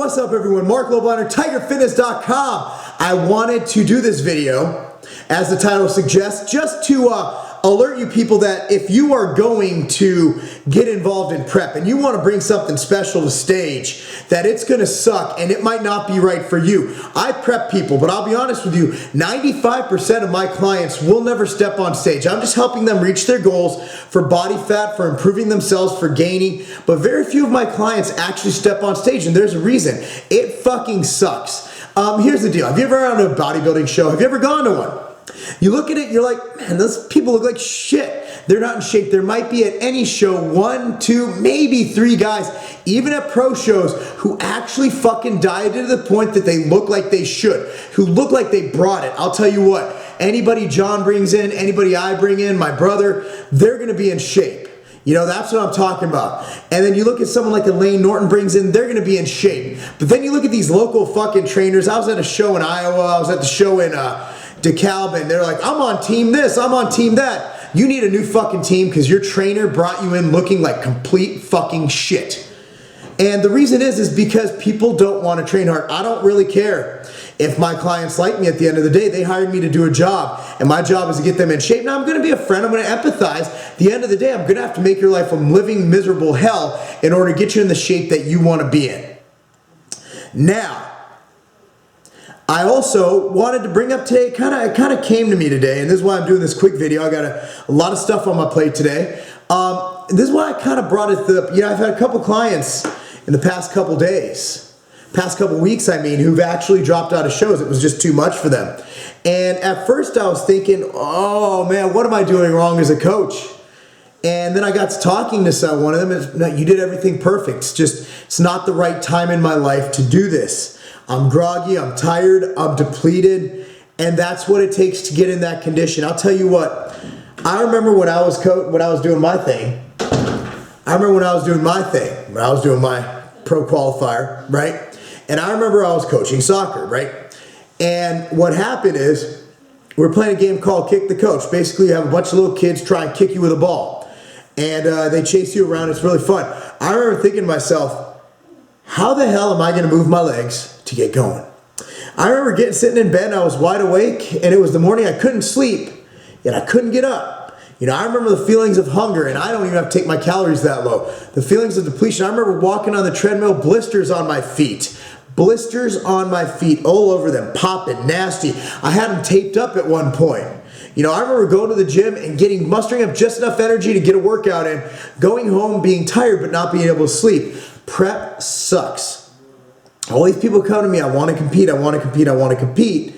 What's up everyone? Marc Lobliner, TigerFitness.com. I wanted to do this video, as the title suggests, just to alert you people that if you are going to get involved in prep and you want to bring something special to stage, that it's going to suck and it might not be right for you. I prep people, but I'll be honest with you, 95% of my clients will never step on stage. I'm just helping them reach their goals for body fat, for improving themselves, for gaining, but very few of my clients actually step on stage, and there's a reason. It fucking sucks. Here's the deal. Have you ever gone to a bodybuilding show? Have you ever gone to one? You look at it, you're like, man, those people look like shit. They're not in shape. There might be at any show 1, 2, maybe 3 guys, even at pro shows, who actually fucking dieted to the point that they look like they should, who look like they brought it. I'll tell you what, anybody John brings in, anybody I bring in, my brother, they're gonna be in shape. You know, that's what I'm talking about. And then you look at someone like Elaine Norton brings in, they're gonna be in shape. But then you look at these local fucking trainers. I was at a show in Iowa, I was at the show in DeKalb, and they're like, I'm on team this, I'm on team that. You need a new fucking team because your trainer brought you in looking like complete fucking shit. And the reason is because people don't want to train hard. I don't really care if my clients like me. At the end of the day, they hired me to do a job, and my job is to get them in shape. Now, I'm going to be a friend, I'm going to empathize. At the end of the day, I'm going to have to make your life a living miserable hell in order to get you in the shape that you want to be in. Now, I also wanted to bring up today, it kind of came to me today, and this is why I'm doing this quick video. I got a lot of stuff on my plate today. This is why I kind of brought it up. You know, I've had a couple clients in the past couple days, past couple weeks, I mean, who've actually dropped out of shows. It was just too much for them. And at first I was thinking, oh man, what am I doing wrong as a coach? And then I got to talking to one of them, and no, you did everything perfect. It's just, it's not the right time in my life to do this. I'm groggy, I'm tired, I'm depleted, and that's what it takes to get in that condition. I'll tell you what, I remember when I was doing my thing, when I was doing my pro qualifier, right? And I remember I was coaching soccer, right? And what happened is, we're playing a game called Kick the Coach. Basically, you have a bunch of little kids try and kick you with a ball. And they chase you around, it's really fun. I remember thinking to myself, how the hell am I going to move my legs to get going? I remember sitting in bed and I was wide awake, and it was the morning. I couldn't sleep, yet I couldn't get up. You know, I remember the feelings of hunger, and I don't even have to take my calories that low. The feelings of depletion. I remember walking on the treadmill, blisters on my feet. Blisters on my feet, all over them, popping, nasty. I had them taped up at one point. You know, I remember going to the gym and mustering up just enough energy to get a workout in, going home being tired but not being able to sleep. Prep sucks. All these people come to me, I want to compete, I want to compete, I want to compete.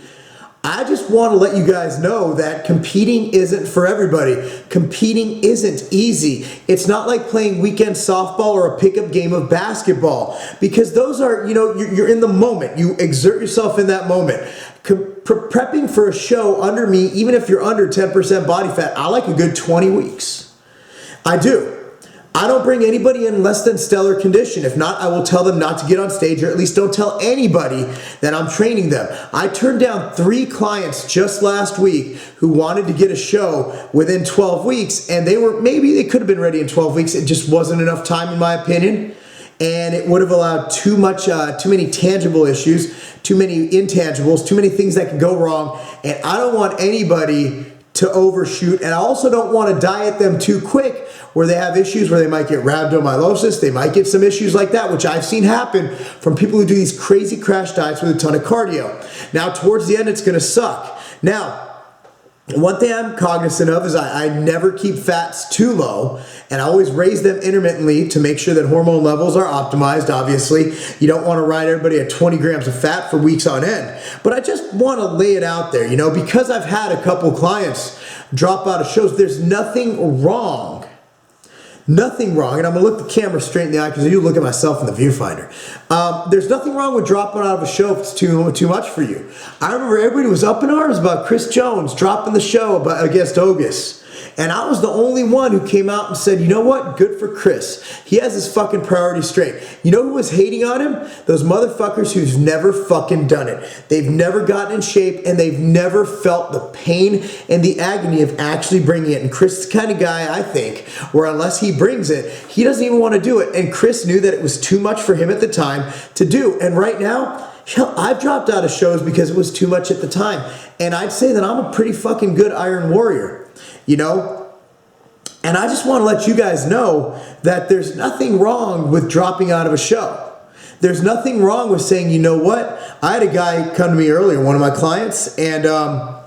I just want to let you guys know that competing isn't for everybody. Competing isn't easy. It's not like playing weekend softball or a pickup game of basketball, because those are, you know, you're in the moment. You exert yourself in that moment. Prepping for a show under me, even if you're under 10% body fat, I like a good 20 weeks. I do. I don't bring anybody in less than stellar condition. If not, I will tell them not to get on stage, or at least don't tell anybody that I'm training them. I turned down 3 clients just last week who wanted to get a show within 12 weeks, and maybe they could have been ready in 12 weeks. It just wasn't enough time, in my opinion, and it would have allowed too many tangible issues, too many intangibles, too many things that could go wrong, and I don't want anybody to overshoot, and I also don't want to diet them too quick where they have issues where they might get rhabdomyolysis, they might get some issues like that, which I've seen happen from people who do these crazy crash diets with a ton of cardio. Now, towards the end, it's going to suck. Now, one thing I'm cognizant of is I never keep fats too low, and I always raise them intermittently to make sure that hormone levels are optimized. Obviously, you don't want to ride everybody at 20 grams of fat for weeks on end. But I just want to lay it out there, you know, because I've had a couple clients drop out of shows, there's nothing wrong. Nothing wrong, and I'm going to look the camera straight in the eye because you look at myself in the viewfinder. There's nothing wrong with dropping out of a show if it's too much for you. I remember everybody was up in arms about Chris Jones dropping the show against Ogus. And I was the only one who came out and said, you know what? Good for Chris. He has his fucking priorities straight. You know who was hating on him? Those motherfuckers who's never fucking done it. They've never gotten in shape, and they've never felt the pain and the agony of actually bringing it. And Chris is the kind of guy, I think, where unless he brings it, he doesn't even want to do it. And Chris knew that it was too much for him at the time to do. And right now, hell, I've dropped out of shows because it was too much at the time. And I'd say that I'm a pretty fucking good Iron Warrior, you know? And I just want to let you guys know that there's nothing wrong with dropping out of a show. There's nothing wrong with saying, you know what? I had a guy come to me earlier, one of my clients, and I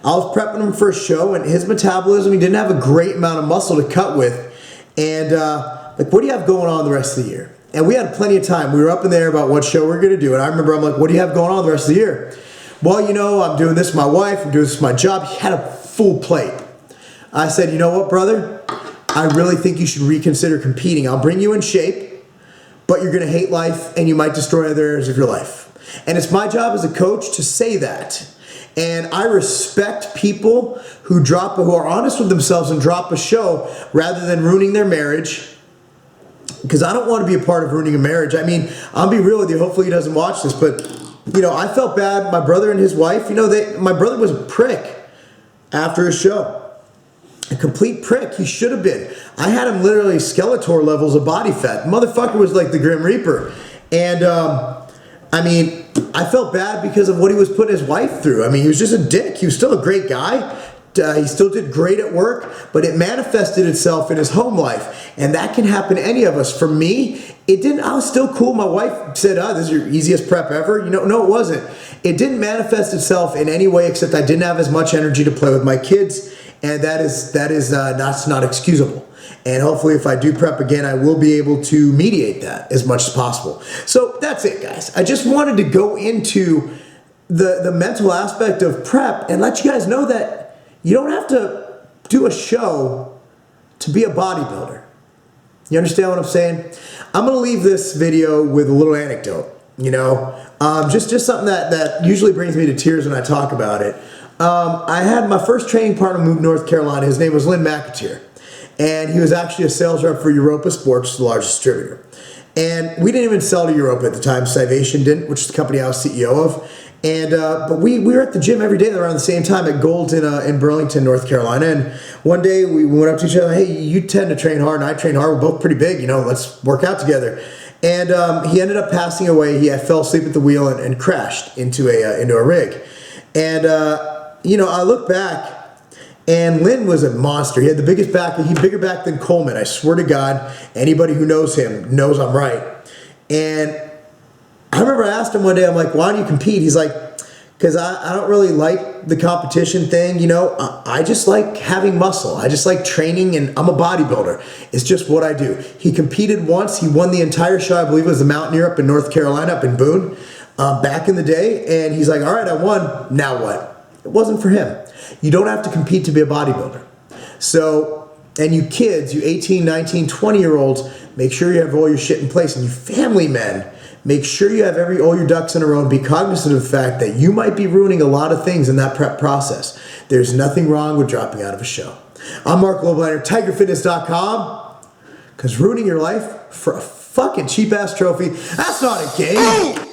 was prepping him for a show, and his metabolism, he didn't have a great amount of muscle to cut with. And like, what do you have going on the rest of the year? And we had plenty of time. We were up in there about what show we were going to do. And I remember I'm like, what do you have going on the rest of the year? Well, you know, I'm doing this with my wife. I'm doing this with my job. He had a full plate. I said, you know what, brother? I really think you should reconsider competing. I'll bring you in shape, but you're going to hate life and you might destroy other areas of your life. And it's my job as a coach to say that. And I respect people who are honest with themselves and drop a show rather than ruining their marriage. Because I don't want to be a part of ruining a marriage. I mean, I'll be real with you. Hopefully he doesn't watch this. But, you know, I felt bad. My brother and his wife, you know, my brother was a prick after his show. A complete prick. He should have been. I had him literally Skeletor levels of body fat. The motherfucker was like the Grim Reaper. And, I mean, I felt bad because of what he was putting his wife through. I mean, he was just a dick. He was still a great guy. He still did great at work, but it manifested itself in his home life. And that can happen to any of us. For me, it didn't. I was still cool. My wife said, oh, this is your easiest prep ever. You know, no, it wasn't. It didn't manifest itself in any way except I didn't have as much energy to play with my kids. And that's not excusable. And hopefully if I do prep again, I will be able to mediate that as much as possible. So that's it, guys. I just wanted to go into the mental aspect of prep and let you guys know that you don't have to do a show to be a bodybuilder. You understand what I'm saying? I'm going to leave this video with a little anecdote, you know, just something that usually brings me to tears when I talk about it. I had my first training partner move to North Carolina. His name was Lynn McAteer, and he was actually a sales rep for Europa Sports, the largest distributor. And we didn't even sell to Europa at the time. Civation didn't, which is the company I was CEO of. And but we were at the gym every day around the same time at Gold's in Burlington, North Carolina. And one day we went up to each other. Hey, you tend to train hard, and I train hard. We're both pretty big, you know. Let's work out together. And he ended up passing away. He fell asleep at the wheel and crashed into a rig. And you know, I look back, and Lynn was a monster. He had the biggest back. He had bigger back than Coleman. I swear to God, anybody who knows him knows I'm right. And I remember I asked him one day, I'm like, why do you compete? He's like, because I don't really like the competition thing, you know. I just like having muscle. I just like training, and I'm a bodybuilder. It's just what I do. He competed once. He won the entire show. I believe it was the Mountaineer up in North Carolina, up in Boone, back in the day. And he's like, all right, I won. Now what? It wasn't for him. You don't have to compete to be a bodybuilder. So, and you kids, you 18, 19, 20-year-olds, make sure you have all your shit in place. And you family men, make sure you have all your ducks in a row, and be cognizant of the fact that you might be ruining a lot of things in that prep process. There's nothing wrong with dropping out of a show. I'm Marc Lobliner, TigerFitness.com, because ruining your life for a fucking cheap-ass trophy, that's not a game.